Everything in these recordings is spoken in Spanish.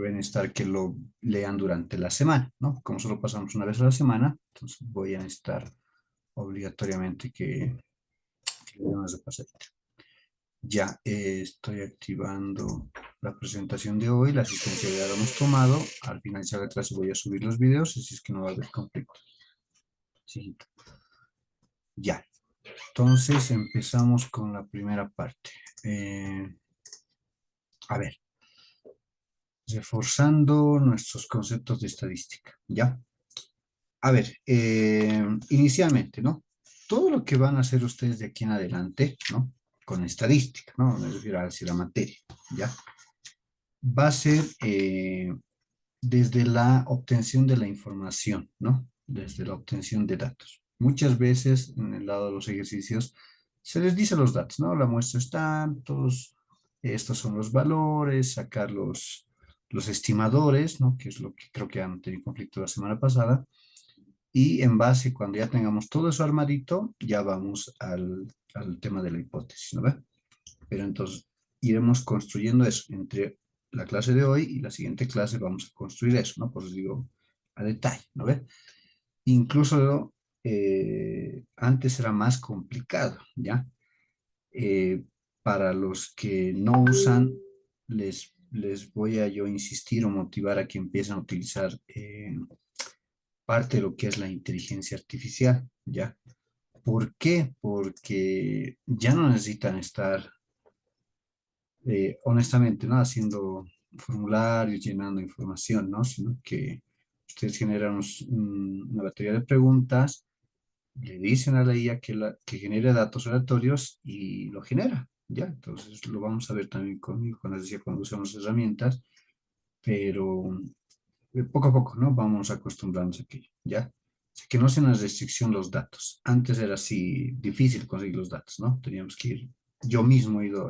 deben estar que lo lean durante la semana, ¿no? Como solo pasamos una vez a la semana, entonces voy a necesitar obligatoriamente que lo debamos de pasar. Ya estoy activando la presentación de hoy, la asistencia ya la hemos tomado. Al finalizar la clase voy a subir los videos, así es que no va a haber conflicto. Sí, ya. Entonces empezamos con la primera parte. A ver, reforzando nuestros conceptos de estadística, ¿ya? A ver, inicialmente, ¿no? Todo lo que van a hacer ustedes de aquí en adelante, ¿no? Con estadística, ¿no? Me refiero a decir la materia, ¿ya? Va a ser desde la obtención de la información, ¿no? Desde la obtención de datos. Muchas veces en el lado de los ejercicios se les dice los datos, ¿no? La muestra está, todos estos son los valores, sacar los estimadores, ¿no? Que es lo que creo que han tenido conflicto la semana pasada. Y en base, cuando ya tengamos todo eso armadito, ya vamos al tema de la hipótesis, ¿no ve? Pero entonces iremos construyendo eso. Entre la clase de hoy y la siguiente clase vamos a construir eso, ¿no? Por eso digo a detalle, ¿no ve? Incluso antes era más complicado, ¿ya? Eh, para los que no usan, les voy a yo insistir o motivar a que empiecen a utilizar parte de lo que es la inteligencia artificial, ¿ya? ¿Por qué? Porque ya no necesitan estar, honestamente, ¿no? Haciendo formularios, llenando información, ¿no? Sino que ustedes generan una batería de preguntas, le dicen a la IA que genere datos aleatorios y lo genera, ¿ya? Entonces lo vamos a ver también conmigo, cuando les decía, cuando usamos herramientas, pero poco a poco, ¿no? Vamos acostumbrándonos a aquello, ¿ya? Así que no sea una restricción los datos. Antes era así difícil conseguir los datos, ¿no? Teníamos que ir, yo mismo he ido,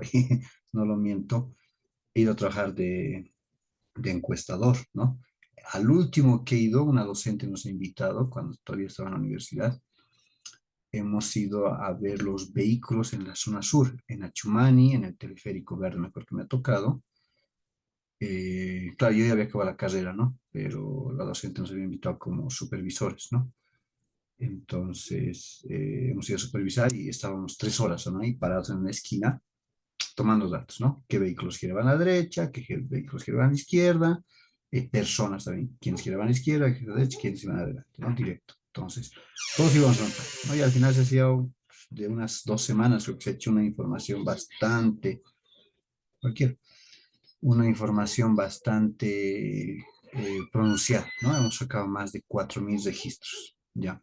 no lo miento, he ido a trabajar de encuestador, ¿no? Al último que he ido, una docente nos ha invitado, cuando todavía estaba en la universidad, hemos ido a ver los vehículos en la zona sur, en Achumani, en el teleférico verde, me acuerdo que me ha tocado. Claro, yo ya había acabado la carrera, ¿no? Pero la docente nos había invitado como supervisores, ¿no? Entonces, hemos ido a supervisar y estábamos 3 horas, ¿no? Ahí parados en una esquina tomando datos, ¿no? ¿Qué vehículos giraban a la derecha? ¿Qué vehículos giraban a la izquierda? Personas también, quiénes giraban a la izquierda, quiénes a la derecha, quiénes iban adelante, ¿no? Directo. Entonces, todos íbamos a notar, ¿no? Y al final se hacía de unas 2 semanas, creo que se ha hecho una información bastante, cualquier, una información bastante pronunciada, ¿no? Hemos sacado más de 4.000 registros, ¿ya?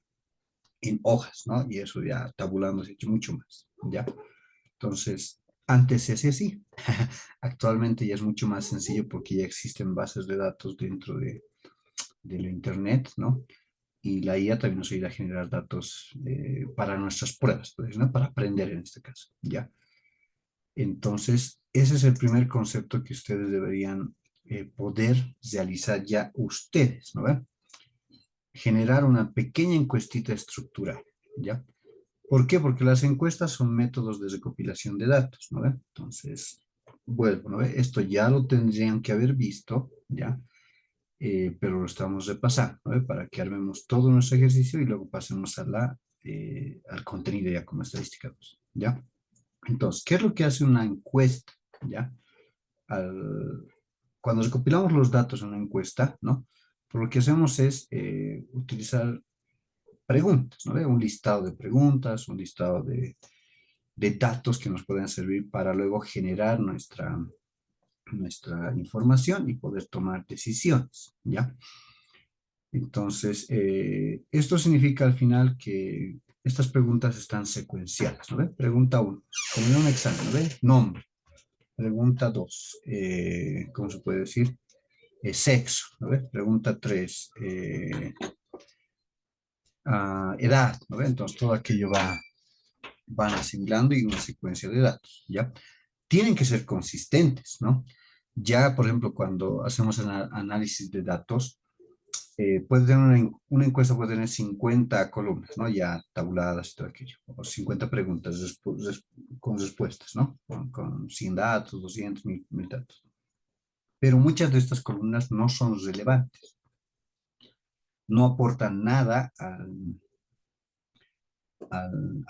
En hojas, ¿no? Y eso ya tabulando se ha hecho mucho más, ¿ya? Entonces, antes se hacía así. Actualmente ya es mucho más sencillo porque ya existen bases de datos dentro de la Internet, ¿no? Y la IA también nos ayuda a generar datos para nuestras pruebas, pues, ¿no? Para aprender en este caso, ¿ya? Entonces, ese es el primer concepto que ustedes deberían poder realizar ya ustedes, ¿no? ¿Ve? Generar una pequeña encuestita estructural, ¿ya? ¿Por qué? Porque las encuestas son métodos de recopilación de datos, ¿no ve? Entonces, vuelvo, ¿no ve? Esto ya lo tendrían que haber visto, ¿ya? Pero lo estamos repasando, ¿no ve? Para que armemos todo nuestro ejercicio y luego pasemos al contenido ya como estadística 2, ¿ya? Entonces, ¿qué es lo que hace una encuesta, ¿ya? Cuando recopilamos los datos en una encuesta, ¿no? Pues lo que hacemos es utilizar preguntas, ¿no? Un listado de preguntas, un listado de datos que nos pueden servir para luego generar nuestra información y poder tomar decisiones, ¿ya? Entonces, esto significa al final que estas preguntas están secuenciadas, ¿no ve? Pregunta 1, como en un examen, ¿no ve? Nombre. Pregunta 2, ¿cómo se puede decir? Sexo, ¿no ve? Pregunta 3, edad, ¿no ve? Entonces, todo aquello van asimilando y una secuencia de datos, ¿ya? Tienen que ser consistentes, ¿no? Ya, por ejemplo, cuando hacemos análisis de datos, puede tener una encuesta puede tener 50 columnas, ¿no? Ya tabuladas y todo aquello, o 50 preguntas con respuestas, ¿no? Con 100 datos, 200, 1000 datos. pero muchas de estas columnas no son relevantes, no aportan nada a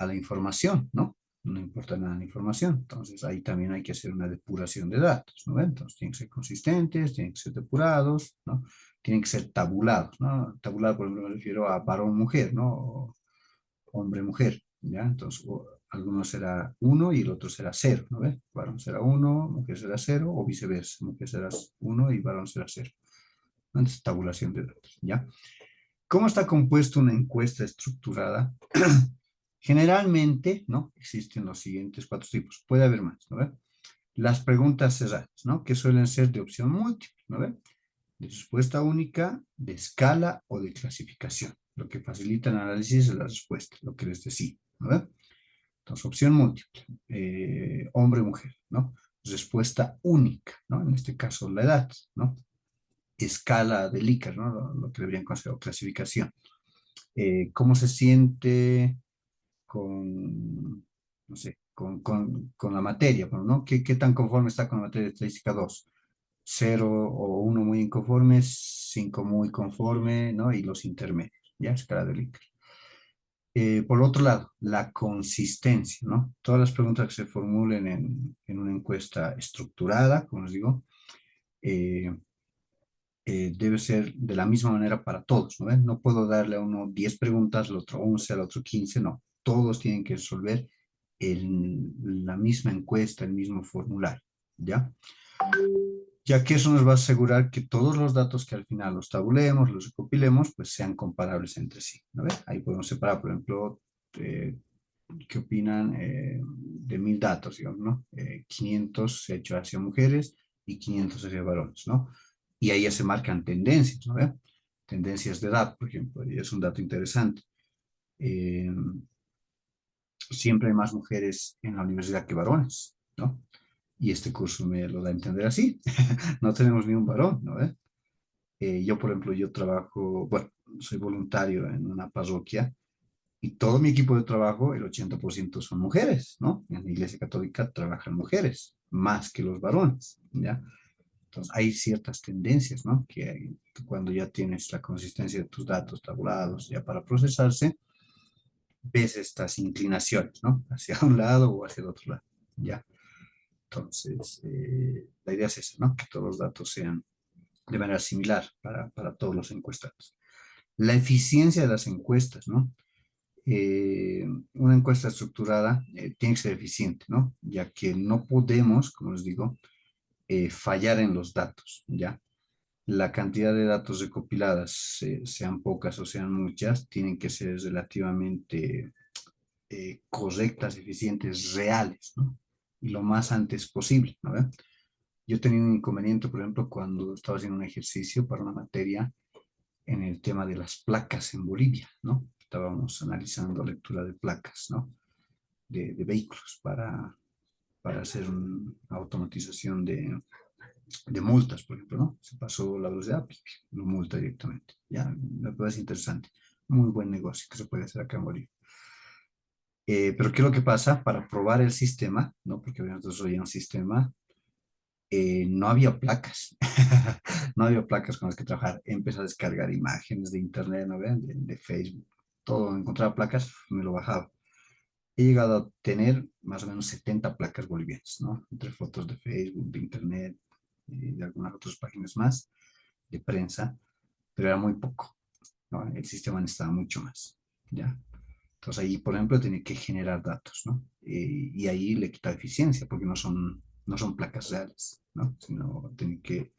la información, ¿no? No importa nada la información. Entonces, ahí también hay que hacer una depuración de datos, ¿no? Entonces, tienen que ser consistentes, tienen que ser depurados, ¿no? Tienen que ser tabulados, ¿no? Tabulado, por ejemplo, me refiero a varón-mujer, ¿no? O hombre-mujer, ¿ya? Entonces, alguno será uno y el otro será cero, ¿no ves? Varón será uno, mujer será cero, o viceversa, mujer será uno y varón será cero. Entonces, tabulación de datos, ¿ya? ¿Cómo está compuesta una encuesta estructurada? Generalmente, ¿no? Existen los siguientes cuatro tipos. Puede haber más, ¿no ve? Las preguntas cerradas, ¿no? Que suelen ser de opción múltiple, ¿no ve? De respuesta única, de escala o de clasificación. Lo que facilita el análisis de la respuesta, lo que les decía, ¿no ve? Entonces, opción múltiple, hombre-mujer, ¿no? Respuesta única, ¿no? En este caso, la edad, ¿no? Escala de Likert, ¿no? Lo que deberían considerar clasificación. ¿Cómo se siente con, no sé, con la materia, ¿no? ¿Qué tan conforme está con la materia de estadística 2? Cero o uno muy inconforme, 5 muy conforme, ¿no? Y los intermedios, ¿ya? Escala de Likert. Por otro lado, la consistencia, ¿no? Todas las preguntas que se formulen en una encuesta estructurada, como les digo, eh, debe ser de la misma manera para todos, ¿no? No puedo darle a uno 10 preguntas, al otro 11, al otro 15, no. Todos tienen que resolver la misma encuesta, el mismo formulario, ¿ya? Ya que eso nos va a asegurar que todos los datos que al final los tabulemos, los recopilemos, pues sean comparables entre sí, ¿no? Ahí podemos separar, por ejemplo, eh, qué opinan de 1000 datos, digamos, ¿no? 500 se ha hecho hacia mujeres y 500 hacia varones, ¿no? Y ahí ya se marcan tendencias, ¿no? Tendencias de edad, por ejemplo, y es un dato interesante. Eh, Siempre hay más mujeres en la universidad que varones, ¿no? Y este curso me lo da a entender así. No tenemos ni un varón, ¿no? Yo, por ejemplo, yo trabajo, bueno, soy voluntario en una parroquia y todo mi equipo de trabajo, el 80% son mujeres, ¿no? En la Iglesia Católica trabajan mujeres, más que los varones, ¿ya? Entonces, hay ciertas tendencias, ¿no? Que cuando ya tienes la consistencia de tus datos tabulados ya para procesarse, ves estas inclinaciones, ¿no? Hacia un lado o hacia el otro lado, ¿ya? Entonces, la idea es esa, ¿no? Que todos los datos sean de manera similar para todos los encuestados. La eficiencia de las encuestas, ¿no? Una encuesta estructurada tiene que ser eficiente, ¿no? Ya que no podemos, como les digo, fallar en los datos, ¿ya? La cantidad de datos recopiladas, sean pocas o sean muchas, tienen que ser relativamente correctas, eficientes, reales, ¿no? Y lo más antes posible, ¿no? Yo tenía un inconveniente, por ejemplo, cuando estaba haciendo un ejercicio para una materia en el tema de las placas en Bolivia, ¿no? Estábamos analizando lectura de placas, ¿no? De vehículos para hacer una automatización de multas, por ejemplo, ¿no? Se pasó la velocidad, lo multa directamente. Ya, me parece interesante. Muy buen negocio que se puede hacer acá en Bolivia. Pero ¿qué es lo que pasa? Para probar el sistema, ¿no? Porque obviamente soy un sistema, no había placas. No había placas con las que trabajar. Empecé a descargar imágenes de internet, ¿no ven? De Facebook. Todo, encontraba placas, me lo bajaba. He llegado a tener más o menos 70 placas bolivianas, ¿no? Entre fotos de Facebook, de internet, y de algunas otras páginas más, de prensa, pero era muy poco, ¿no? El sistema necesitaba mucho más, ¿ya? Entonces ahí, por ejemplo, tenía que generar datos, ¿no? Y ahí le quita eficiencia, porque no son placas reales, ¿no? Sino tiene que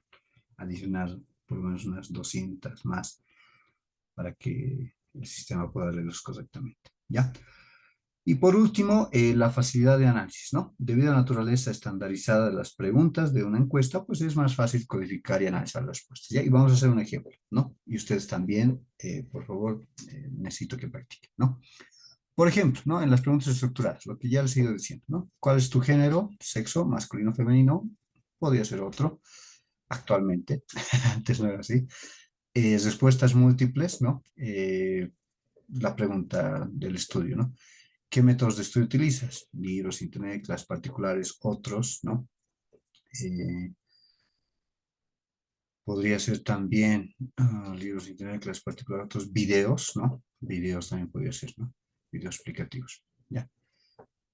adicionar por lo menos unas 200 más para que el sistema pueda leerlos correctamente, ¿ya? Y por último, la facilidad de análisis, ¿no? Debido a la naturaleza estandarizada de las preguntas de una encuesta, pues es más fácil codificar y analizar las respuestas, ¿ya? Y vamos a hacer un ejemplo, ¿no? Y ustedes también, por favor, necesito que practiquen, ¿no? Por ejemplo, ¿no? En las preguntas estructuradas, lo que ya les he ido diciendo, ¿no? ¿Cuál es tu género? Sexo, masculino, femenino, podría ser otro, actualmente, antes no era así. Respuestas múltiples, ¿no? La pregunta del estudio, ¿no? ¿Qué métodos de estudio utilizas? Libros, internet, clases particulares, otros, ¿no? Eh, Podría ser también libros de internet, clases particulares, otros videos, ¿no? Videos también podría ser, ¿no? Videos explicativos, ¿ya?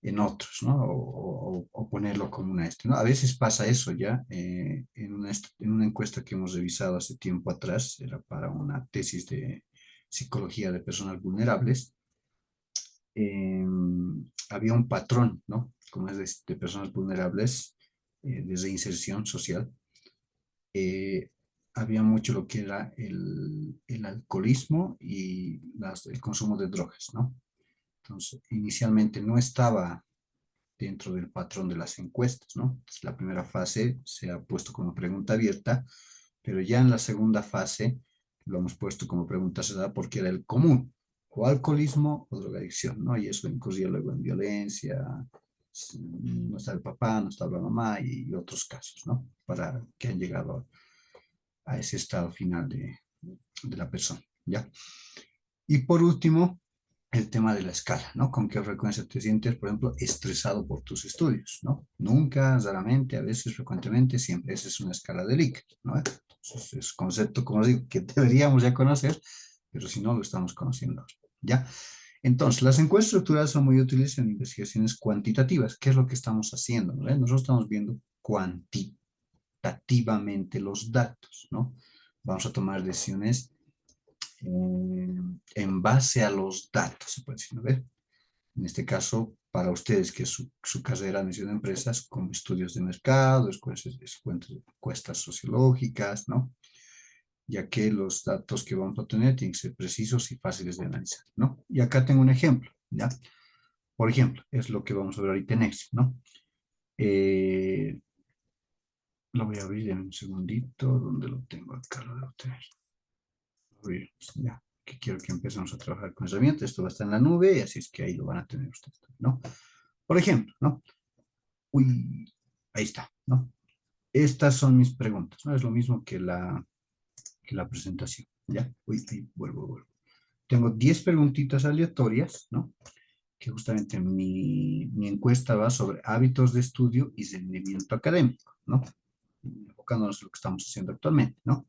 En otros, ¿no? O ponerlo como una ¿no? A veces pasa eso ya, en una encuesta que hemos revisado hace tiempo atrás, era para una tesis de psicología de personas vulnerables, eh, había un patrón, ¿no? Como es de personas vulnerables, de reinserción social, eh, había mucho lo que era el alcoholismo y el consumo de drogas, ¿no? Entonces, inicialmente no estaba dentro del patrón de las encuestas, ¿no? Entonces, la primera fase se ha puesto como pregunta abierta, pero ya en la segunda fase lo hemos puesto como pregunta cerrada porque era el común, o alcoholismo o drogadicción, ¿no? Y eso incurría luego en violencia, no está el papá, no está la mamá y otros casos, ¿no? Para que han llegado a ese estado final de la persona, ¿ya? Y por último, el tema de la escala, ¿no? ¿Con qué frecuencia te sientes, por ejemplo, estresado por tus estudios, ¿no? Nunca, raramente, a veces, frecuentemente, siempre. Esa es una escala de Likert, ¿no? Entonces, es un concepto, como digo, que deberíamos ya conocer, pero si no, lo estamos conociendo ahora, ¿ya? Entonces, las encuestas estructurales son muy útiles en investigaciones cuantitativas. ¿Qué es lo que estamos haciendo? ¿No? Nosotros estamos viendo cuantitativamente los datos, ¿no? Vamos a tomar decisiones en base a los datos, se puede decir, ¿no? ¿Ver? En este caso, para ustedes, que su carrera de administración de empresas, con estudios de mercado, encuestas sociológicas, ¿no? Ya que los datos que vamos a tener tienen que ser precisos y fáciles de analizar, ¿no? Y acá tengo un ejemplo, ¿ya? Por ejemplo, es lo que vamos a ver ahorita en Excel, ¿no? Eh, lo voy a abrir en un segundito, ¿dónde lo tengo? Acá lo debo tener. Ya, que quiero que empecemos a trabajar con herramientas. Esto va a estar en la nube, y así es que ahí lo van a tener ustedes, ¿no? Por ejemplo, ¿no? Uy, ahí está, ¿no? Estas son mis preguntas, ¿no? Es lo mismo que la presentación, ¿ya? Uy, ahí vuelvo. Tengo 10 preguntitas aleatorias, ¿no? Que justamente mi encuesta va sobre hábitos de estudio y rendimiento académico, ¿no? Enfocándonos en lo que estamos haciendo actualmente, ¿no?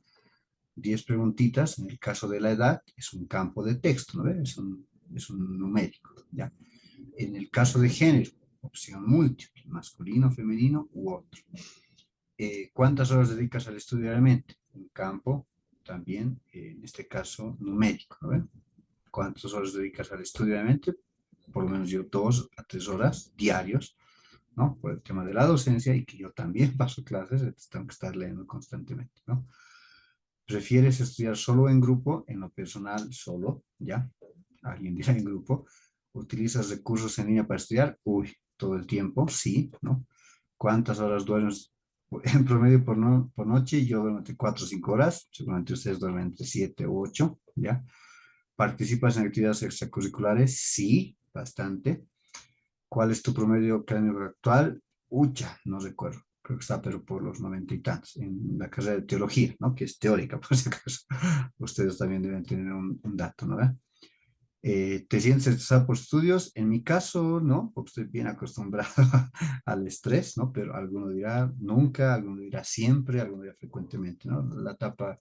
10 preguntitas, en el caso de la edad, es un campo de texto, ¿no? Es un numérico, ¿ya? En el caso de género, opción múltiple, masculino, femenino u otro. ¿Cuántas horas dedicas al estudio diariamente? Un campo también, en este caso, numérico, ¿no? ¿Cuántas horas dedicas al estudio diariamente? Por lo menos yo 2 a 3 horas diarios, ¿no? Por el tema de la docencia y que yo también paso clases, entonces tengo que estar leyendo constantemente, ¿no? ¿Prefieres estudiar solo en grupo? En lo personal, solo, ¿ya? Alguien dirá en grupo. ¿Utilizas recursos en línea para estudiar? Uy, todo el tiempo, sí, ¿no? ¿Cuántas horas duermes en promedio por noche? Yo duermo entre 4 o 5 horas, seguramente ustedes duermen entre 7 u 8, ¿ya? ¿Participas en actividades extracurriculares? Sí, bastante. ¿Cuál es tu promedio académico actual? Ucha, no recuerdo. Creo que está, pero por los 90 y tantos, en la carrera de teología, ¿no? Que es teórica, por si acaso. Ustedes también deben tener un dato, ¿no? ¿Te sientes estresado por estudios? En mi caso, no, porque estoy bien acostumbrado al estrés, ¿no? Pero alguno dirá nunca, alguno dirá siempre, alguno dirá frecuentemente, ¿no? La etapa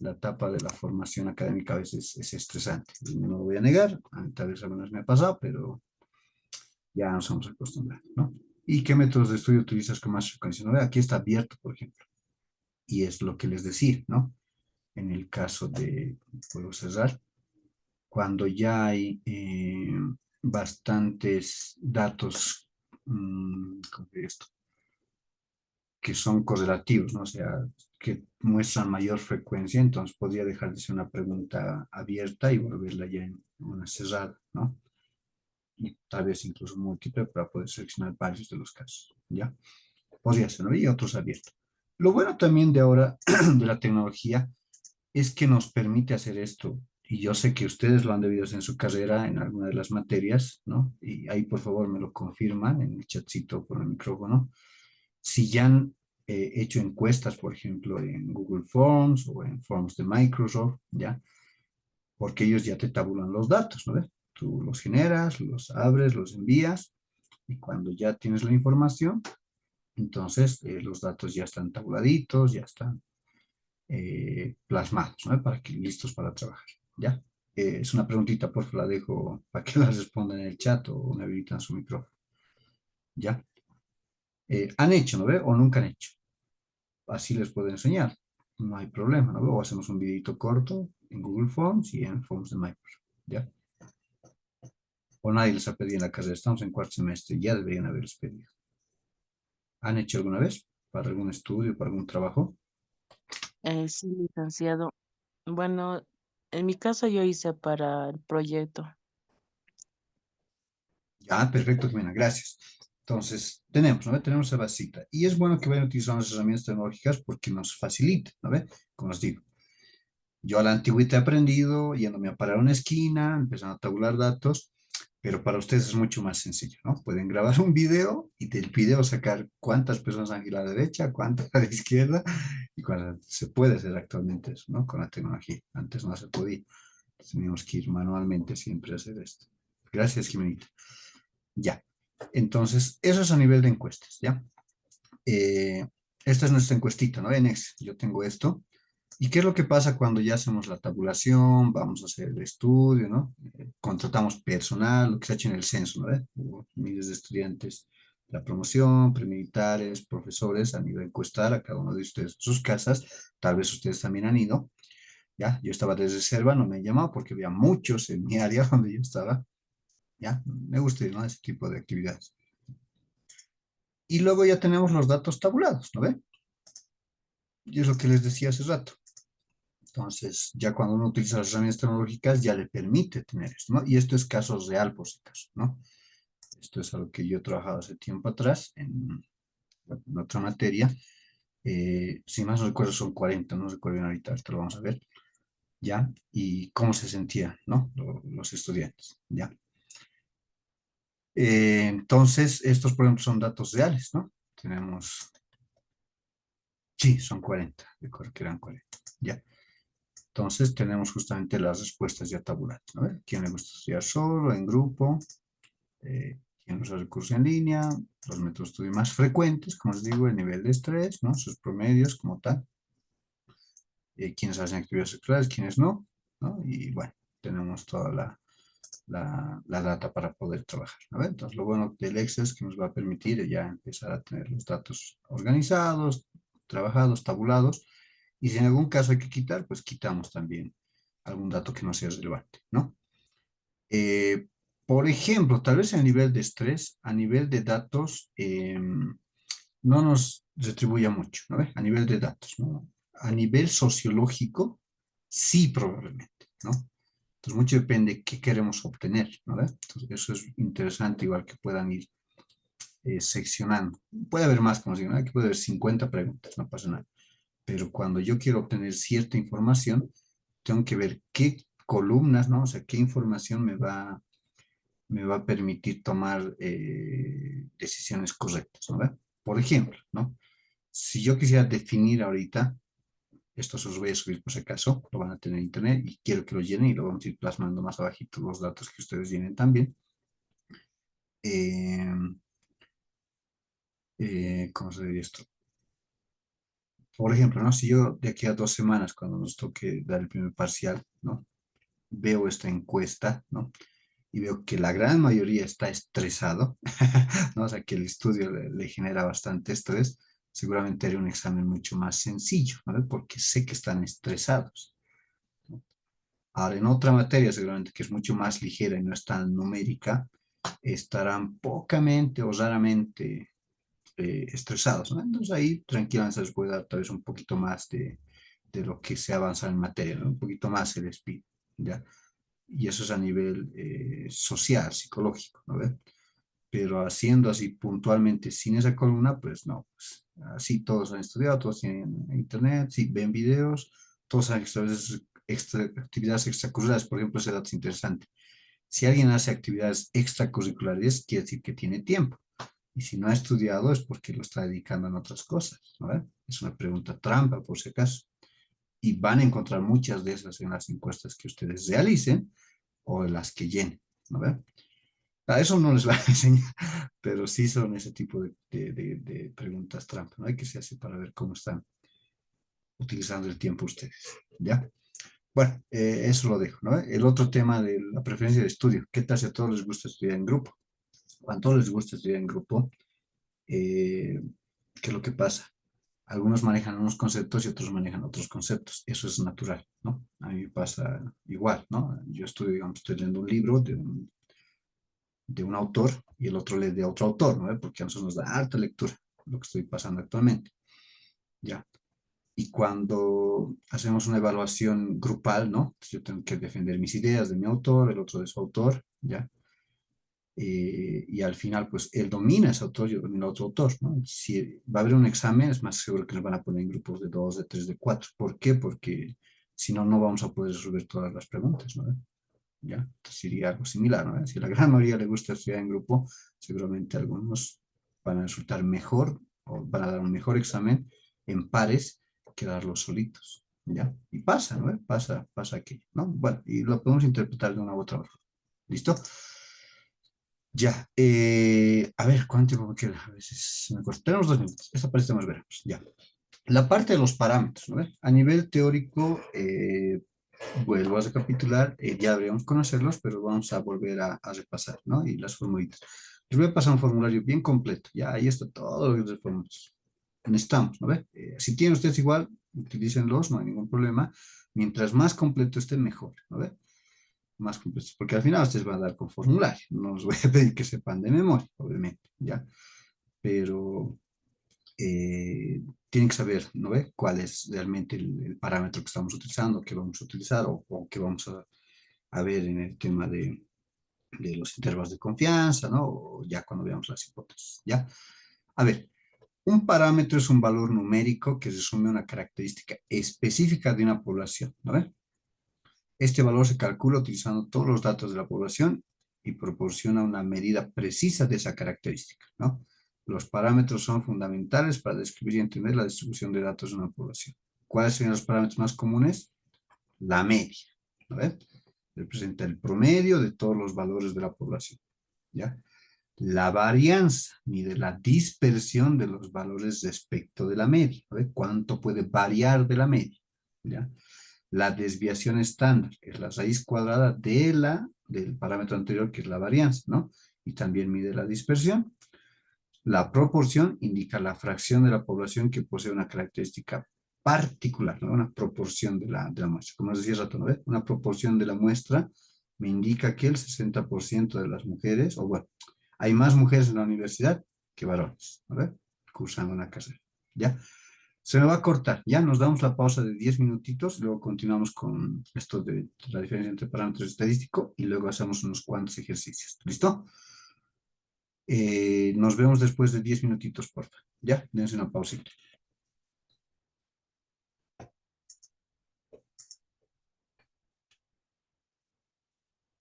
de la formación académica a veces es estresante. No lo voy a negar, a mí tal vez alguna vez me ha pasado, pero ya nos hemos acostumbrado, ¿no? ¿Y qué métodos de estudio utilizas con más frecuencia? ¿No? Aquí está abierto, por ejemplo, y es lo que les decía, ¿no? En el caso de, puedo cerrar, cuando ya hay bastantes datos, ¿cómo diría esto? Que son correlativos, ¿no? O sea, que muestran mayor frecuencia, entonces podría dejar de ser una pregunta abierta y volverla ya en una cerrada, ¿no? Y tal vez incluso múltiple para poder seleccionar varios de los casos, ¿ya? Podría ser, ¿no? Y otros abiertos. Lo bueno también de ahora de la tecnología es que nos permite hacer esto. Y yo sé que ustedes lo han debido hacer en su carrera, en alguna de las materias, ¿no? Y ahí por favor me lo confirman en el chatcito por el micrófono. Si ya han hecho encuestas, por ejemplo, en Google Forms o en Forms de Microsoft, ¿ya? Porque ellos ya te tabulan los datos, ¿no ves? Tú los generas, los abres, los envías y cuando ya tienes la información, entonces los datos ya están tabuladitos, ya están plasmados, ¿no? Para que listos para trabajar, ¿ya? Es una preguntita, por favor, la dejo para que la respondan en el chat o me habilitan su micrófono, ¿ya? ¿Han hecho, no ve? O nunca han hecho. Así les puedo enseñar. No hay problema, ¿no ve? O hacemos un videito corto en Google Forms y en Forms de Microsoft, ¿ya? O nadie les ha pedido en la carrera. Estamos en cuarto semestre, ya deberían haberles pedido. ¿Han hecho alguna vez? ¿Para algún estudio, para algún trabajo? Sí, licenciado. Bueno, en mi caso yo hice para el proyecto. Ya, perfecto, Jimena, gracias. Entonces, tenemos, ¿no ve? Tenemos esa basita. Y es bueno que vayan utilizando las herramientas tecnológicas porque nos facilita, ¿no ve? Como os digo, yo a la antigüita he aprendido yéndome a parar a una esquina, empezando a tabular datos, pero para ustedes es mucho más sencillo, ¿no? Pueden grabar un video y del video sacar cuántas personas han ido a la derecha, cuántas a la izquierda y cuántas. Se puede hacer actualmente eso, ¿no? Con la tecnología. Antes no se podía. Teníamos que ir manualmente siempre a hacer esto. Gracias, Jimenita. Ya. Entonces, eso es a nivel de encuestas, ¿ya? Eh, Esta es nuestra encuestita, ¿no? En Excel, yo tengo esto. ¿Y qué es lo que pasa cuando ya hacemos la tabulación, vamos a hacer el estudio, ¿no? Contratamos personal, lo que se ha hecho en el censo, ¿no? Hubo miles de estudiantes, la promoción, premilitares, profesores han ido a encuestar a cada uno de ustedes en sus casas, tal vez ustedes también han ido, ¿ya? Yo estaba de reserva, no me han llamado porque había muchos en mi área donde yo estaba, ¿ya? Me gusta ir, ¿no? Ese tipo de actividades. Y luego ya tenemos los datos tabulados, ¿no ve? Y es lo que les decía hace rato. Entonces, ya cuando uno utiliza las herramientas tecnológicas, ya le permite tener esto, ¿no? Y esto es caso real, por si acaso, ¿no? Esto es algo que yo he trabajado hace tiempo atrás en otra materia. Si más no recuerdo, son 40, no recuerdo bien ahorita, ahorita lo vamos a ver, ¿ya? Y cómo se sentían, ¿no? Los estudiantes, ¿ya? Entonces, estos, por ejemplo, son datos reales, ¿no? Tenemos, sí, son 40, recuerdo que eran 40, ¿ya? Entonces tenemos justamente las respuestas ya tabuladas, ¿no? ¿Quién le gusta estudiar solo, en grupo? ¿Quién usa recursos en línea? Los métodos de estudio más frecuentes, como os digo, el nivel de estrés, ¿no? Sus promedios como tal. ¿Quiénes hacen actividades sexuales, quiénes no? ¿No? Y bueno, tenemos toda la data para poder trabajar, ¿no? Entonces, lo bueno del Excel es que nos va a permitir ya empezar a tener los datos organizados, trabajados, tabulados, y si en algún caso hay que quitar, pues quitamos también algún dato que no sea relevante, ¿no? Eh, por ejemplo, tal vez a nivel de estrés, a nivel de datos, no nos retribuya mucho, ¿no? A nivel de datos, ¿no? A nivel sociológico, sí, probablemente, ¿no? Entonces, mucho depende de qué queremos obtener, ¿no? Entonces, eso es interesante, igual que puedan ir seccionando. Puede haber más, como digo, ¿no? Aquí puede haber 50 preguntas, no pasa nada. Pero cuando yo quiero obtener cierta información, tengo que ver qué columnas, ¿no? O sea, qué información me va a permitir tomar decisiones correctas, ¿no? Por ejemplo, ¿no? Si yo quisiera definir ahorita, esto se los voy a subir por si acaso, lo van a tener en internet y quiero que lo llenen y lo vamos a ir plasmando más abajito los datos que ustedes llenen también. Eh, ¿Cómo se diría esto? Por ejemplo, ¿no? Si yo de aquí a 2 semanas, cuando nos toque dar el primer parcial, ¿no? Veo esta encuesta, ¿no? Y veo que la gran mayoría está estresado, ¿no? O sea, que el estudio le genera bastante estrés, seguramente haré un examen mucho más sencillo, ¿no? Porque sé que están estresados, ¿no? Ahora, en otra materia, seguramente que es mucho más ligera y no es tan numérica, estarán pocamente o raramente estresados, ¿no? Entonces ahí tranquilamente se les puede dar tal vez un poquito más de lo que se avanza en materia, ¿no? Un poquito más el speed, ¿ya? Y eso es a nivel social, psicológico, ¿no ve? Pero haciendo así puntualmente sin esa columna, pues no, pues así todos han estudiado, todos tienen internet, sí, ven videos, todos han hecho actividades extracurriculares, por ejemplo, ese dato es interesante. Si alguien hace actividades extracurriculares, quiere decir que tiene tiempo. Y si no ha estudiado es porque lo está dedicando en otras cosas, ¿no ve? Es una pregunta trampa, por si acaso. Y van a encontrar muchas de esas en las encuestas que ustedes realicen o en las que llenen, ¿no ve? A eso no les va a enseñar, pero sí son ese tipo de preguntas trampa, ¿no? Hay que se hace para ver cómo están. utilizando el tiempo ustedes, ¿ya? Bueno, eso lo dejo, ¿no? El otro tema de la preferencia de estudio. ¿Qué tal si a todos les gusta estudiar en grupo? Cuando a todos les gusta estudiar en grupo, eh, ¿qué es lo que pasa? Algunos manejan unos conceptos y otros manejan otros conceptos. Eso es natural, ¿no? A mí me pasa igual, ¿no? Yo estudio, digamos, estoy leyendo un libro de un autor y el otro lee de otro autor, ¿no? Porque a nosotros nos da harta lectura, lo que estoy pasando actualmente, ¿ya? Y cuando hacemos una evaluación grupal, ¿no? Yo tengo que defender mis ideas de mi autor, el otro de su autor, ¿ya? Y al final, pues él domina ese autor, yo domino otro autor, ¿no? Si va a haber un examen, es más seguro que nos van a poner en grupos de dos, de tres, de cuatro. ¿Por qué? Porque si no, no vamos a poder resolver todas las preguntas, ¿no? ¿Ya? Entonces sería algo similar, ¿no? Si a la gran mayoría le gusta estudiar en grupo, seguramente algunos van a resultar mejor o van a dar un mejor examen en pares que darlos solitos, ¿ya? Y pasa, ¿no? Pasa aquello, ¿no? Bueno, y lo podemos interpretar de una u otra forma. ¿Listo? Ya, a ver, ¿cuánto tiempo me queda? A veces me corta. Tenemos 2 minutos. Esta parte más veremos. Ya. La parte de los parámetros, ¿no? A nivel teórico, vuelvo a recapitular, ya deberíamos conocerlos, pero vamos a volver a repasar, ¿no? Y las formulitas. Les voy a pasar un formulario bien completo. Ya, ahí está todo lo que necesitamos, ¿no? Si tienen ustedes igual, utilícenlos, no hay ningún problema. Mientras más completo esté, mejor, ¿no? Más completos, porque al final ustedes van a dar con formulario, no les voy a pedir que sepan de memoria, obviamente, ¿ya? Pero tienen que saber, ¿no ve? Cuál es realmente el parámetro que estamos utilizando, que vamos a utilizar o que vamos a ver en el tema de los intervalos de confianza, ¿no? O ya cuando veamos las hipótesis, ¿ya? A ver, un parámetro es un valor numérico que resume una característica específica de una población, ¿no ve? Este valor se calcula utilizando todos los datos de la población y proporciona una medida precisa de esa característica, ¿no? Los parámetros son fundamentales para describir y entender la distribución de datos de una población. ¿Cuáles son los parámetros más comunes? La media, ¿no? Representa el promedio de todos los valores de la población, ¿ya? La varianza mide la dispersión de los valores respecto de la media, ¿no? ¿Cuánto puede variar de la media? ¿Ya? La desviación estándar es la raíz cuadrada del parámetro anterior, que es la varianza, ¿no? Y también mide la dispersión. La proporción indica la fracción de la población que posee una característica particular, ¿no? Una proporción de la muestra. Como les decía hace rato, ¿no? Una proporción de la muestra me indica que el 60% de las mujeres, o bueno, hay más mujeres en la universidad que varones, ¿no? Cursando una carrera, ¿ya? Se me va a cortar, ya nos damos la pausa de 10 minutitos, luego continuamos con esto de la diferencia entre parámetros estadísticos y luego hacemos unos cuantos ejercicios. ¿Listo? Nos vemos después de 10 minutitos, por favor. Ya, dense una pausita.